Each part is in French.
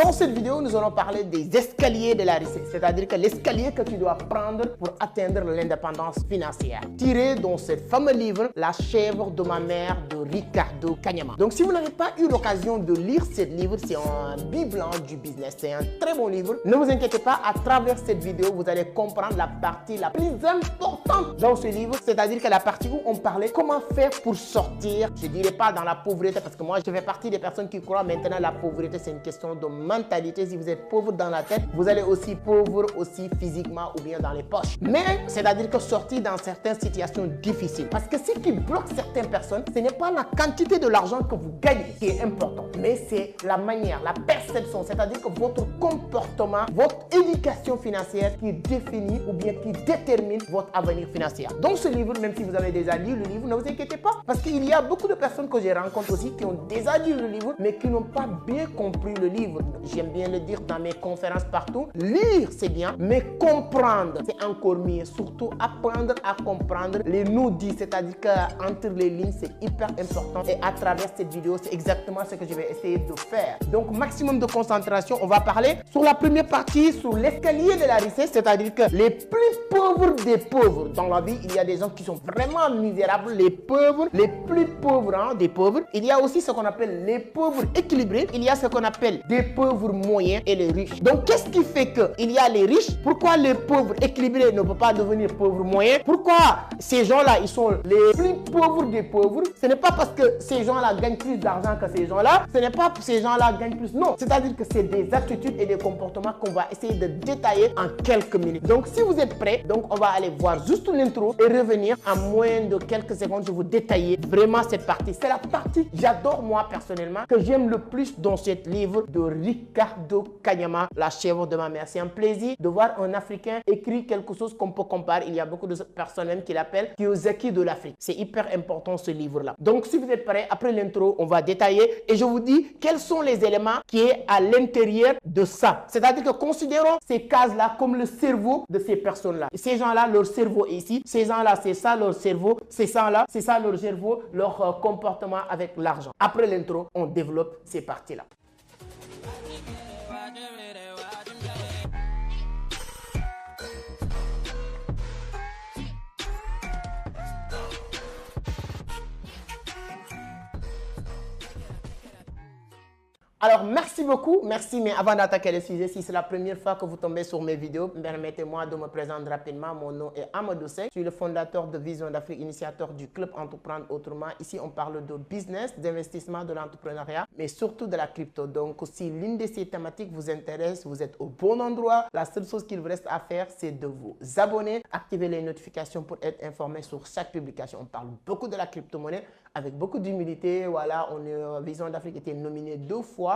Dans cette vidéo, nous allons parler des escaliers de la richesse, c'est-à-dire que l'escalier que tu dois prendre pour atteindre l'indépendance financière. Tiré dans ce fameux livre, La chèvre de ma mère de Ricardo Kanyama. Donc, si vous n'avez pas eu l'occasion de lire ce livre, c'est un biberon du business. C'est un très bon livre. Ne vous inquiétez pas, à travers cette vidéo, vous allez comprendre la partie la plus importante dans ce livre, c'est-à-dire que la partie où on parlait comment faire pour sortir, je ne dirais pas dans la pauvreté, parce que moi, je fais partie des personnes qui croient maintenant la pauvreté, c'est une question de mentalité. Si vous êtes pauvre dans la tête, vous allez aussi pauvre aussi physiquement ou bien dans les poches. Mais c'est-à-dire que sortir dans certaines situations difficiles. Parce que ce qui bloque certaines personnes, ce n'est pas la quantité de l'argent que vous gagnez qui est important, mais c'est la manière, la perception, c'est-à-dire que votre comportement, votre éducation financière qui définit ou bien qui détermine votre avenir financier. Dans ce livre, même si vous avez déjà lu le livre, ne vous inquiétez pas, parce qu'il y a beaucoup de personnes que j'ai rencontrées aussi qui ont déjà lu le livre, mais qui n'ont pas bien compris le livre. J'aime bien le dire dans mes conférences partout. Lire, c'est bien, mais comprendre, c'est encore mieux. Surtout apprendre à comprendre les no-dits, c'est-à-dire qu'entre les lignes, c'est hyper important. Et à travers cette vidéo, c'est exactement ce que je vais essayer de faire. Donc, maximum de concentration. On va parler sur la première partie, sur l'escalier de la richesse, c'est-à-dire que les plus pauvres des pauvres. Dans la vie, il y a des gens qui sont vraiment misérables, les pauvres, les plus pauvres des pauvres. Il y a aussi ce qu'on appelle les pauvres équilibrés. Il y a ce qu'on appelle des pauvres moyens et les riches. Donc, qu'est-ce qui fait qu'il y a les riches? Pourquoi les pauvres équilibrés ne peuvent pas devenir pauvres moyens? Pourquoi ces gens-là, ils sont les plus pauvres des pauvres? Ce n'est pas parce que ces gens-là gagnent plus d'argent que ces gens-là. Ce n'est pas que ces gens-là gagnent plus. Non, c'est-à-dire que c'est des attitudes et des comportements qu'on va essayer de détailler en quelques minutes. Donc, si vous êtes prêts, donc on va aller voir juste l'intro et revenir en moins de quelques secondes. Je vais vous détailler vraiment cette partie. C'est la partie que j'adore moi personnellement, que j'aime le plus dans ce livre de Ricardo Kanyama, La chèvre de ma mère. C'est un plaisir de voir un Africain écrire quelque chose qu'on peut comparer. Il y a beaucoup de personnes même qui l'appellent Kiyosaki de l'Afrique. C'est hyper important ce livre-là. Donc, si vous êtes prêts, après l'intro, on va détailler et je vous dis quels sont les éléments qui sont à l'intérieur de ça. C'est-à-dire que considérons ces cases-là comme le cerveau de ces personnes-là. Ces gens-là, leur cerveau est ici. Ces gens-là, c'est ça leur cerveau. Ces gens-là, c'est ça leur cerveau, leur comportement avec l'argent. Après l'intro, on développe ces parties-là. Alors, merci beaucoup, merci, mais avant d'attaquer le sujet, si c'est la première fois que vous tombez sur mes vidéos, permettez-moi de me présenter rapidement. Mon nom est Amadou Seck, je suis le fondateur de Vision d'Afrique, initiateur du club Entreprendre Autrement. Ici, on parle de business, d'investissement, de l'entrepreneuriat, mais surtout de la crypto. Donc, si l'une de ces thématiques vous intéresse, vous êtes au bon endroit. La seule chose qu'il vous reste à faire, c'est de vous abonner, activer les notifications pour être informé sur chaque publication. On parle beaucoup de la crypto-monnaie avec beaucoup d'humilité. Voilà, Vision d'Afrique était nominée 2 fois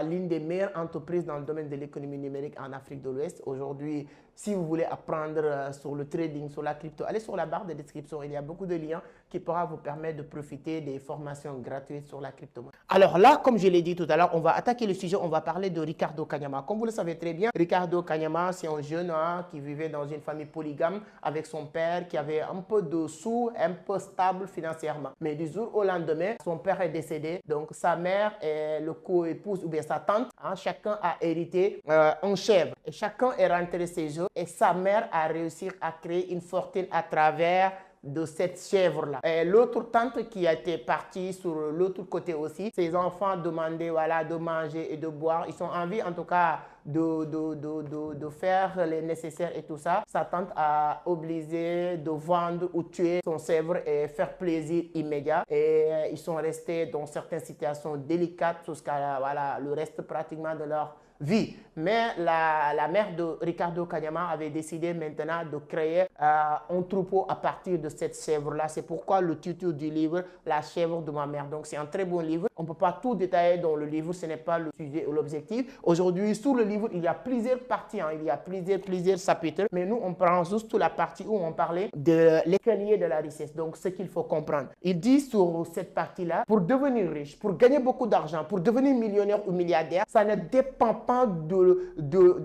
l'une des meilleures entreprises dans le domaine de l'économie numérique en Afrique de l'Ouest. Aujourd'hui, si vous voulez apprendre sur le trading, sur la crypto, allez sur la barre de description. Il y a beaucoup de liens qui pourront vous permettre de profiter des formations gratuites sur la crypto. Alors là, comme je l'ai dit tout à l'heure, on va attaquer le sujet. On va parler de Ricardo Kanyama. Comme vous le savez très bien, Ricardo Kanyama, c'est un jeune qui vivait dans une famille polygame avec son père qui avait un peu de sous, un peu stable financièrement. Mais du jour au lendemain, son père est décédé. Donc sa mère et le co-épouse ou bien sa tante, chacun a hérité un chèvre. Et chacun est rentré chez eux. Et sa mère a réussi à créer une fortune à travers de cette chèvre-là. Et l'autre tante qui a été partie sur l'autre côté aussi, ses enfants demandaient voilà, de manger et de boire. Ils sont en vie en tout cas de faire les nécessaires et tout ça. Sa tante a obligé de vendre ou tuer son chèvre et faire plaisir immédiat. Et ils sont restés dans certaines situations délicates jusqu'à voilà, le reste pratiquement de leur vie. Mais la mère de Ricardo Kanyama avait décidé maintenant de créer un troupeau à partir de cette chèvre-là. C'est pourquoi le titre du livre, La chèvre de ma mère. Donc c'est un très bon livre. On ne peut pas tout détailler dans le livre, ce n'est pas le sujet ou l'objectif. Aujourd'hui, sur le livre, il y a plusieurs parties, il y a plusieurs chapitres. Mais nous, on prend juste la partie où on parlait de l'escalier de la richesse. Donc ce qu'il faut comprendre. Il dit sur cette partie-là, pour devenir riche, pour gagner beaucoup d'argent, pour devenir millionnaire ou milliardaire, ça ne dépend pas de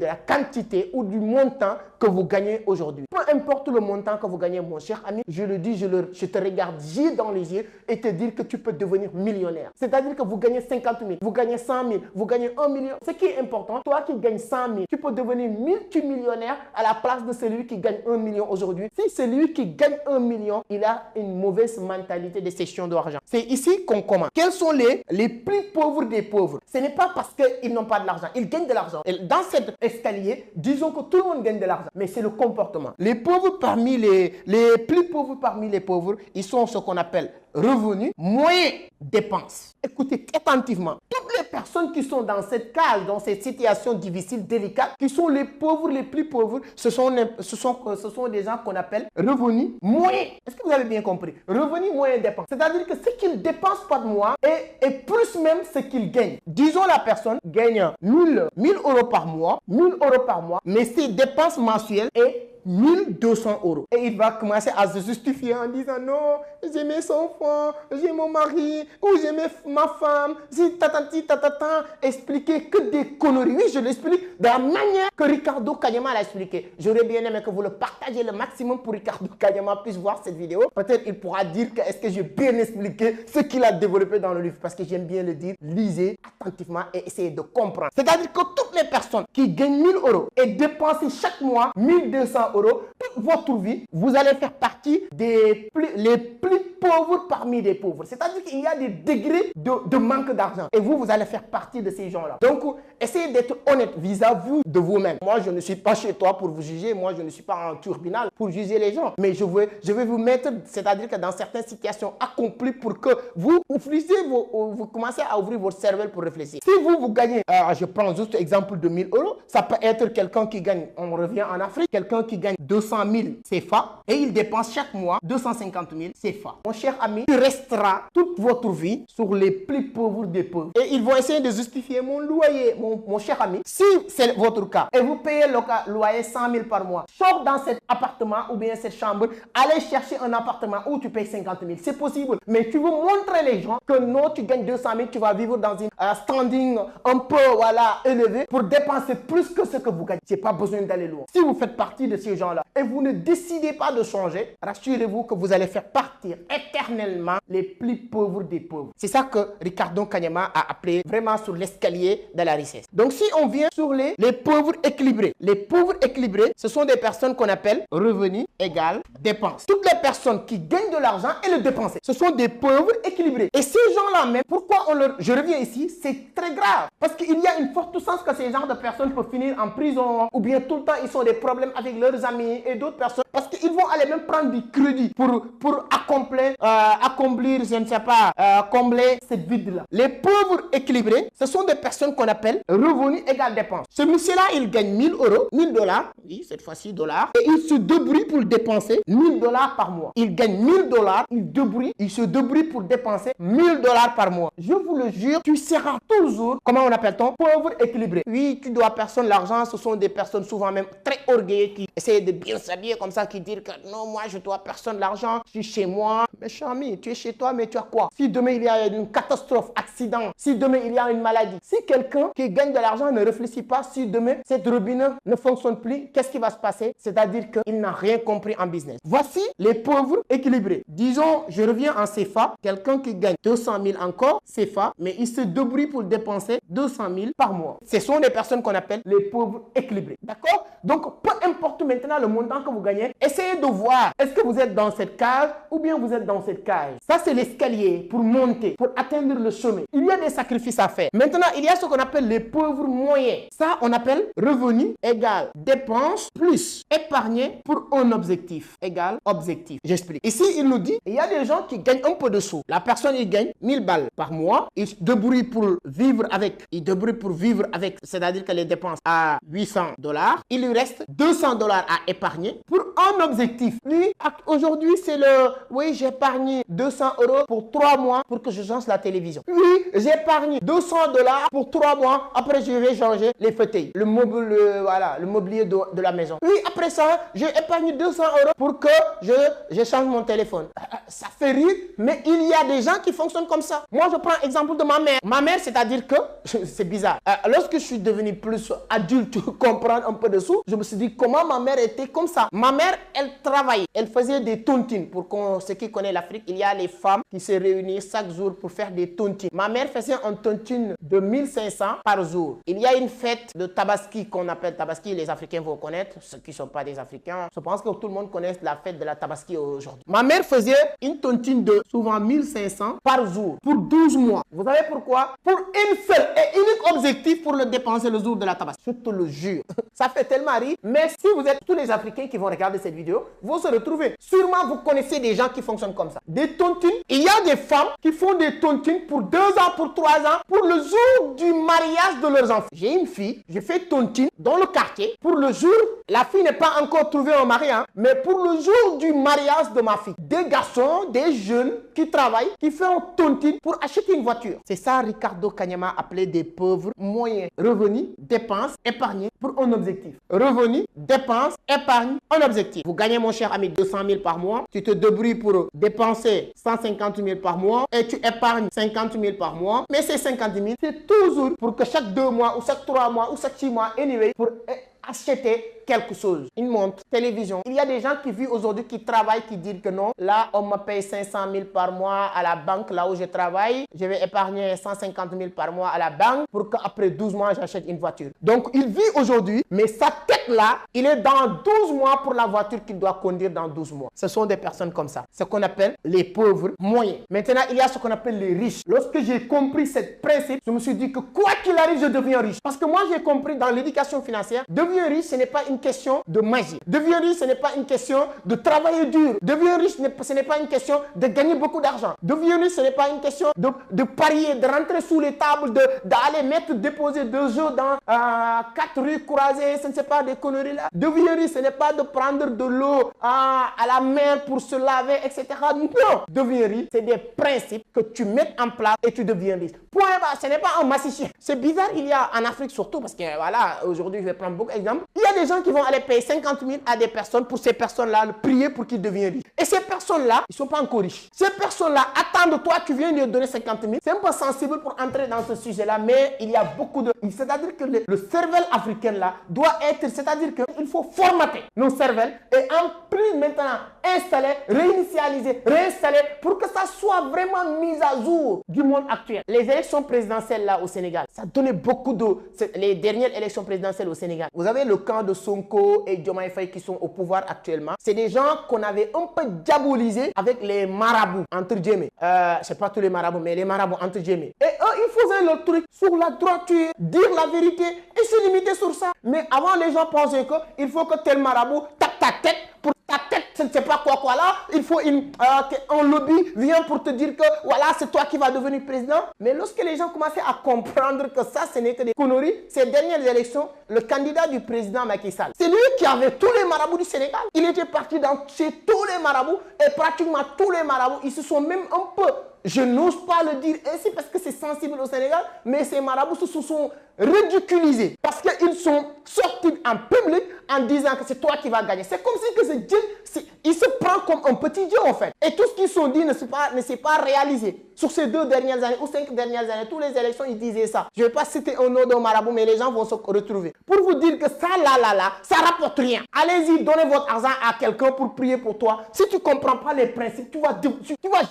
la quantité ou du montant que vous gagnez aujourd'hui. Peu importe le montant que vous gagnez, mon cher ami, je le dis, je te regarde yeux dans les yeux et te dire que tu peux devenir millionnaire. C'est-à-dire que vous gagnez 50 000, vous gagnez 100 000, vous gagnez 1 million. Ce qui est important, toi qui gagnes 100 000, tu peux devenir multimillionnaire à la place de celui qui gagne 1 million aujourd'hui. Si celui qui gagne 1 million, il a une mauvaise mentalité de gestion d'argent. C'est ici qu'on commence. Quels sont les plus pauvres des pauvres? Ce n'est pas parce qu'ils n'ont pas de l'argent, ils gagnent de l'argent. Dans cet escalier, disons que tout le monde gagne de l'argent, mais c'est le comportement. Les pauvres parmi les plus pauvres parmi les pauvres, ils sont ce qu'on appelle revenus, moyens, dépenses. Écoutez attentivement. Toutes les personnes qui sont dans cette case, dans cette situation difficile, délicate, qui sont les pauvres, les plus pauvres, ce sont des gens qu'on appelle revenus, moyens. Est-ce que vous avez bien compris? Revenus, moyens, dépenses. C'est-à-dire que ce qu'ils dépensent par mois est plus même ce qu'ils gagnent. Disons la personne gagne 1000 euros par mois, 1000 euros par mois, mais ses dépenses mensuelles est 1200 euros. Et il va commencer à se justifier en disant non, j'ai mes enfants, j'ai mon mari, ou j'ai ma femme, j'ai tatati tatata, expliquer que des conneries. Oui, je l'explique de la manière que Ricardo Kanyama l'a expliqué. J'aurais bien aimé que vous le partagez le maximum pour Ricardo Kanyama puisse voir cette vidéo. Peut-être il pourra dire que est-ce que j'ai bien expliqué ce qu'il a développé dans le livre, parce que j'aime bien le dire. Lisez attentivement et essayez de comprendre. C'est-à-dire que toutes les personnes qui gagnent 1000 euros et dépensent chaque mois 1200 euros, toute votre vie, vous allez faire partie les plus pauvres parmi les pauvres. C'est-à-dire qu'il y a des degrés de manque d'argent. Et vous allez faire partie de ces gens-là. Donc, essayez d'être honnête vis-à-vis de vous-même. Moi, je ne suis pas chez toi pour vous juger. Moi, je ne suis pas en tribunal pour juger les gens. Mais je vais vous mettre, c'est-à-dire que dans certaines situations accomplies pour que vous commencez à ouvrir votre cervelle pour réfléchir. Si vous gagnez, je prends juste l'exemple de 1000 euros, ça peut être quelqu'un qui gagne, on revient en Afrique, quelqu'un qui gagne 200 000 CFA et il dépense chaque mois 250 000 CFA. Mon cher ami, tu resteras toute votre vie sur les plus pauvres des pauvres. Et ils vont essayer de justifier mon loyer, mon cher ami. Si c'est votre cas et vous payez le loyer 100 000 par mois, sors dans cet appartement ou bien cette chambre, allez chercher un appartement où tu payes 50 000. C'est possible. Mais tu veux montrer les gens que non, tu gagnes 200 000, tu vas vivre dans une standing un peu élevé pour dépenser plus que ce que vous gagnez. Tu n'as pas besoin d'aller loin. Si vous faites partie de ces gens-là et vous ne décidez pas de changer, rassurez-vous que vous allez faire partir éternellement les plus pauvres des pauvres. C'est ça que Ricardo Kanyama a appelé vraiment sur l'escalier de la richesse. Donc si on vient sur les pauvres équilibrés, les pauvres équilibrés, ce sont des personnes qu'on appelle revenus égale dépenses. Toutes les personnes qui gagnent de l'argent et le dépensent, ce sont des pauvres équilibrés. Et ces gens-là même, pourquoi je reviens ici, c'est très grave. Parce qu'il y a une forte chance que ces genres de personnes peuvent finir en prison ou bien tout le temps ils ont des problèmes avec leurs amis et d'autres personnes parce qu'ils vont aller même prendre du crédit pour accomplir, je ne sais pas, combler cette vide-là. Les pauvres équilibrés, ce sont des personnes qu'on appelle revenus égale dépenses. Ce monsieur-là, il gagne 1000 euros, 1000 dollars, oui, cette fois-ci dollars, et il se débrouille pour dépenser 1000 dollars par mois. Il gagne 1000 dollars, il se débrouille pour dépenser 1000 dollars par mois. Je vous le jure, tu seras toujours, comment on appelle-t-on, pauvre équilibré. Oui, tu dois à personne l'argent, ce sont des personnes souvent même très orgueilleuses qui essayent de bien s'habiller comme ça, qui disent que non, moi je dois à personne l'argent, je suis chez moi. Mais cher ami, tu es chez toi, mais tu as quoi? Si demain il y a une catastrophe, accident, si demain il y a une maladie, si quelqu'un qui gagne de l'argent ne réfléchit pas, si demain cette robinet ne fonctionne plus, qu'est-ce qui va se passer? C'est-à-dire qu'il n'a rien compris en business. Voici les pauvres équilibrés. Disons, je reviens en CFA, quelqu'un qui gagne 200 000 encore CFA, mais il se débrouille pour dépenser 200 000 par mois. Ce sont des personnes qu'on appelle les pauvres équilibrés. D'accord? Donc, peu importe maintenant le montant que vous gagnez, essayez de voir, est-ce que vous êtes dans cette case ou bien vous êtes dans cette case. Ça, c'est l'escalier pour monter, pour atteindre le sommet. Il y a des sacrifices à faire. Maintenant, il y a ce qu'on appelle les pauvres moyens. Ça, on appelle revenu égale dépense plus épargner pour un objectif égale objectif. J'explique. Ici, il nous dit, il y a des gens qui gagnent un peu de sous. La personne, il gagne 1000 balles par mois. Il se débrouille pour vivre avec. C'est-à-dire que les dépenses à 800 dollars. Il lui reste 200 dollars à épargner pour un objectif. Lui, aujourd'hui, c'est oui, j'ai épargné 200 euros pour 3 mois pour que je change la télévision. Oui, j'ai épargné épargne 200 $ pour 3 mois. Après, je vais changer les fauteuils, le mobilier de la maison. Puis après ça, j'ai épargné 200 € pour que je change mon téléphone. Ça fait rire, mais il y a des gens qui fonctionnent comme ça. Moi, je prends l'exemple de ma mère. Ma mère, c'est-à-dire que, c'est bizarre. Lorsque je suis devenu plus adulte, comprendre un peu de sous, je me suis dit comment ma mère était comme ça. Ma mère, elle travaillait. Elle faisait des tontines. Pour ceux qui connaissent l'Afrique, il y a les femmes qui se réunissent chaque jour pour faire des tontines. Ma mère faisait un tontine de 1500 par jour. Il y a une fête de Tabaski qu'on appelle Tabaski. Les Africains vont connaître. Ceux qui ne sont pas des Africains, je pense que tout le monde connaît la fête de la Tabaski aujourd'hui. Ma mère faisait une tontine de souvent 1500 par jour pour 12 mois. Vous savez pourquoi? Pour une seule et unique objectif pour le dépenser le jour de la Tabaski. Je te le jure. Ça fait tellement rire. Mais si vous êtes tous les Africains qui vont regarder cette vidéo, vous se retrouvez. Sûrement, vous connaissez des gens qui fonctionnent comme ça. Des tontines. Il y a des femmes qui font des tontines pour 2 ans, pour 3 ans, pour le jour du mariage de leurs enfants. J'ai une fille, je fais tontine dans le quartier pour le jour. La fille n'est pas encore trouvée un mari, hein, mais pour le jour du mariage de ma fille. Des garçons, des jeunes qui travaillent, qui font tontine pour acheter une voiture. C'est ça Ricardo Kanyama appelait des pauvres moyens. Revenus, dépenses, épargnés pour un objectif. Revenus, dépenses, épargne, un objectif. Vous gagnez, mon cher ami, 200 000 par mois. Tu te débrouilles pour dépenser 150 000 par mois et tu épargnes 50 000 par mois. Mais ces 50 000, c'est toujours pour que chaque 2 mois ou chaque 3 mois ou chaque 6 mois, anyway, pour acheter quelque chose, une montre, télévision. Il y a des gens qui vivent aujourd'hui, qui travaillent, qui disent que non, là, on me paye 500 000 par mois à la banque, là où je travaille. Je vais épargner 150 000 par mois à la banque pour qu'après 12 mois, j'achète une voiture. Donc, il vit aujourd'hui, mais sa tête là, il est dans 12 mois pour la voiture qu'il doit conduire dans 12 mois. Ce sont des personnes comme ça. Ce qu'on appelle les pauvres moyens. Maintenant, il y a ce qu'on appelle les riches. Lorsque j'ai compris ce principe, je me suis dit que quoi qu'il arrive, je deviens riche. Parce que moi, j'ai compris dans l'éducation financière, devenir riche, ce n'est pas une question de magie. Devenir riche, ce n'est pas une question de travailler dur. Devenir riche, ce n'est pas une question de gagner beaucoup d'argent. Devenir riche, ce n'est pas une question de parier, de rentrer sous les tables, d'aller déposer 2 jeux dans 4 rues croisées, ce ne c'est pas des conneries là. Devenir riche, ce n'est pas de prendre de l'eau à la mer pour se laver, etc. Non. Devenir riche, c'est des principes que tu mets en place et tu deviens riche. Point bas, ce n'est pas un massicien. C'est bizarre, il y a en Afrique surtout, parce que voilà, aujourd'hui, je vais prendre beaucoup d'exemples. Il y a des gens qui vont aller payer 50 000 à des personnes pour ces personnes-là, prier pour qu'ils deviennent riches. Et ces personnes-là, ils ne sont pas encore riches. Ces personnes-là attendent de toi, tu viens de leur donner 50 000. C'est un peu sensible pour entrer dans ce sujet-là, mais il y a beaucoup de... C'est-à-dire que le cerveau africain là doit être... C'est-à-dire qu'il faut formater nos cerveaux et en plus maintenant installer, réinitialiser, réinstaller pour que ça soit vraiment mis à jour du monde actuel. Les élections présidentielles là au Sénégal, ça donnait beaucoup de... Les dernières élections présidentielles au Sénégal. Vous avez le camp de Sonko et Diomaye Faye qui sont au pouvoir actuellement. C'est des gens qu'on avait un peu diabolisés avec les marabouts, entre guillemets. C'est pas tous les marabouts, mais les marabouts, entre guillemets. Et eux, ils faisaient le truc sur la droiture, dire la vérité et se limiter sur ça. Mais avant, les gens pensaient qu'il faut que tel marabout tape ta tête pour ta tête, je ne sais pas quoi là. Il faut un lobby vient pour te dire que voilà, c'est toi qui vas devenir président. Mais lorsque les gens commençaient à comprendre que ça, ce n'est que des conneries, ces dernières élections, le candidat du président Macky Sall, c'est lui qui avait tous les marabouts du Sénégal. Il était parti chez tous les marabouts et pratiquement tous les marabouts, ils se sont même un peu... Je n'ose pas le dire ainsi parce que c'est sensible au Sénégal, mais ces marabouts se sont ridiculisés parce qu'ils sont sortis en public en disant que c'est toi qui vas gagner. C'est comme si que ce Dieu, il se prend comme un petit Dieu en fait. Et tout ce qu'ils sont dit ne s'est pas réalisé. Sur ces 2 dernières années ou 5 dernières années, toutes les élections, ils disaient ça. Je ne vais pas citer un nom de marabout, mais les gens vont se retrouver. Pour vous dire que ça, ça rapporte rien. Allez-y, donnez votre argent à quelqu'un pour prier pour toi. Si tu ne comprends pas les principes, tu vas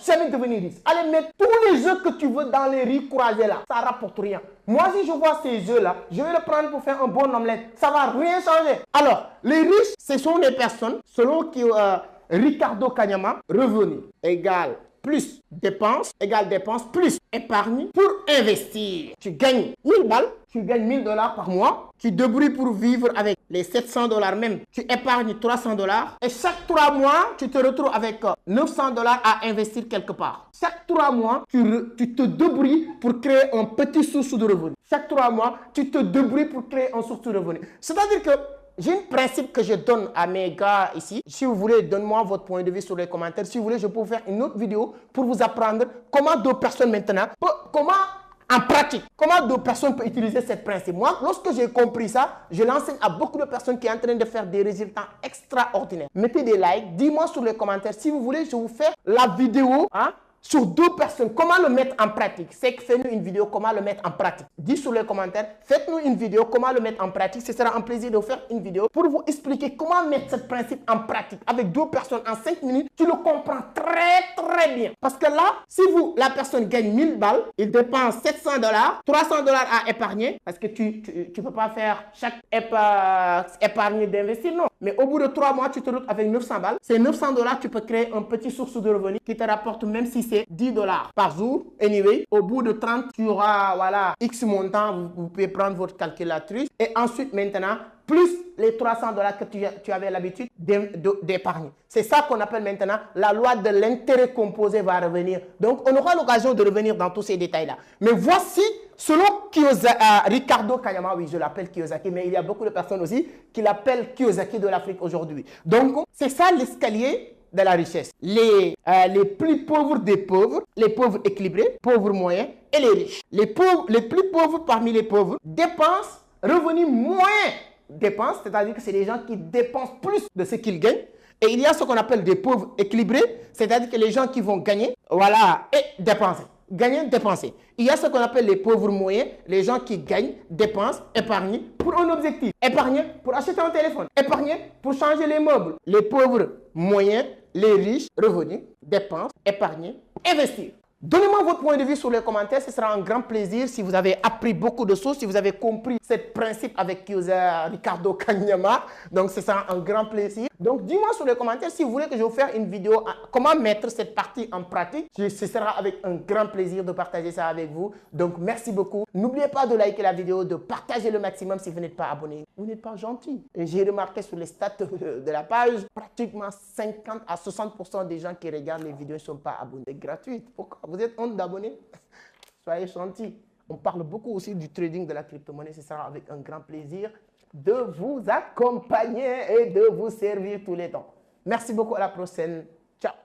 jamais devenir riche. Allez mettre tous les œufs que tu veux dans les riz croisés là. Ça rapporte rien. Moi, si je vois ces œufs là, je vais le prendre pour faire un bon omelette. Ça va rien changer. Alors, les riches, ce sont des personnes, selon Ricardo Kanyama, revenu égale plus dépenses égale dépenses plus épargne pour investir. Tu gagnes 1000 balles, tu gagnes 1000 $ par mois, tu débrouilles pour vivre avec les 700 $ même, tu épargnes 300 $ et chaque 3 mois, tu te retrouves avec 900 $ à investir quelque part. Chaque 3 mois, tu te débrouilles pour créer un petit source de revenu. Chaque 3 mois, tu te débrouilles pour créer un source de revenu. C'est-à-dire que j'ai un principe que je donne à mes gars ici. Si vous voulez, donne-moi votre point de vue sur les commentaires. Si vous voulez, je peux vous faire une autre vidéo pour vous apprendre comment 2 personnes maintenant, comment en pratique. Comment deux personnes peuvent utiliser ce principe? Moi, lorsque j'ai compris ça, je l'enseigne à beaucoup de personnes qui sont en train de faire des résultats extraordinaires. Mettez des likes, dis-moi sur les commentaires. Si vous voulez, je vais vous faire la vidéo sur deux personnes. Comment le mettre en pratique? C'est que faites-nous une vidéo comment le mettre en pratique. Dites sur les commentaires, faites-nous une vidéo comment le mettre en pratique. Ce sera un plaisir de vous faire une vidéo pour vous expliquer comment mettre ce principe en pratique. Avec deux personnes en 5 minutes, tu le comprends très bien. Parce que là, si la personne gagne 1000 balles, il dépense 700 $, 300 $ à épargner. Parce que tu ne peux pas faire chaque épargne d'investir, non. Mais au bout de 3 mois, tu te retrouves avec 900 balles. Ces 900 $, tu peux créer un petit source de revenus qui te rapporte, même si c'est 10 $ par jour. Anyway, au bout de 30, tu auras, voilà, X montant. Vous pouvez prendre votre calculatrice. Et ensuite, maintenant, plus les 300 $ que tu avais l'habitude d'épargner. C'est ça qu'on appelle maintenant la loi de l'intérêt composé va revenir. Donc, on aura l'occasion de revenir dans tous ces détails-là. Mais voici, selon Ricardo Kanyama, oui, je l'appelle Kiyosaki, mais il y a beaucoup de personnes aussi qui l'appellent Kiyosaki de l'Afrique aujourd'hui. Donc, c'est ça l'escalier de la richesse. Les plus pauvres des pauvres, les pauvres équilibrés, pauvres moyens et les riches. Les plus pauvres parmi les pauvres dépensent revenus moyens. Dépenses, c'est-à-dire que c'est des gens qui dépensent plus de ce qu'ils gagnent. Et il y a ce qu'on appelle des pauvres équilibrés, c'est-à-dire que les gens qui vont gagner, voilà, et dépenser. Gagner, dépenser. Il y a ce qu'on appelle les pauvres moyens, les gens qui gagnent, dépensent, épargnent pour un objectif. Épargner pour acheter un téléphone. Épargner pour changer les meubles. Les pauvres moyens, les riches, revenus, dépenses, épargner, investir. Donnez-moi votre point de vue sur les commentaires, ce sera un grand plaisir si vous avez appris beaucoup de choses, si vous avez compris ce principe avec Ricardo Kanyama. Donc, ce sera un grand plaisir. Donc, dis-moi sur les commentaires si vous voulez que je vous fasse une vidéo comment mettre cette partie en pratique. Ce sera avec un grand plaisir de partager ça avec vous. Donc, merci beaucoup. N'oubliez pas de liker la vidéo, de partager le maximum si vous n'êtes pas abonné. Vous n'êtes pas gentil. Et j'ai remarqué sur les stats de la page, pratiquement 50 à 60% des gens qui regardent les vidéos ne sont pas abonnés. C'est gratuit. Pourquoi? Vous êtes honte d'abonnés? Soyez gentils. On parle beaucoup aussi du trading de la crypto-monnaie. Ce sera avec un grand plaisir de vous accompagner et de vous servir tous les temps. Merci beaucoup. À la prochaine. Ciao.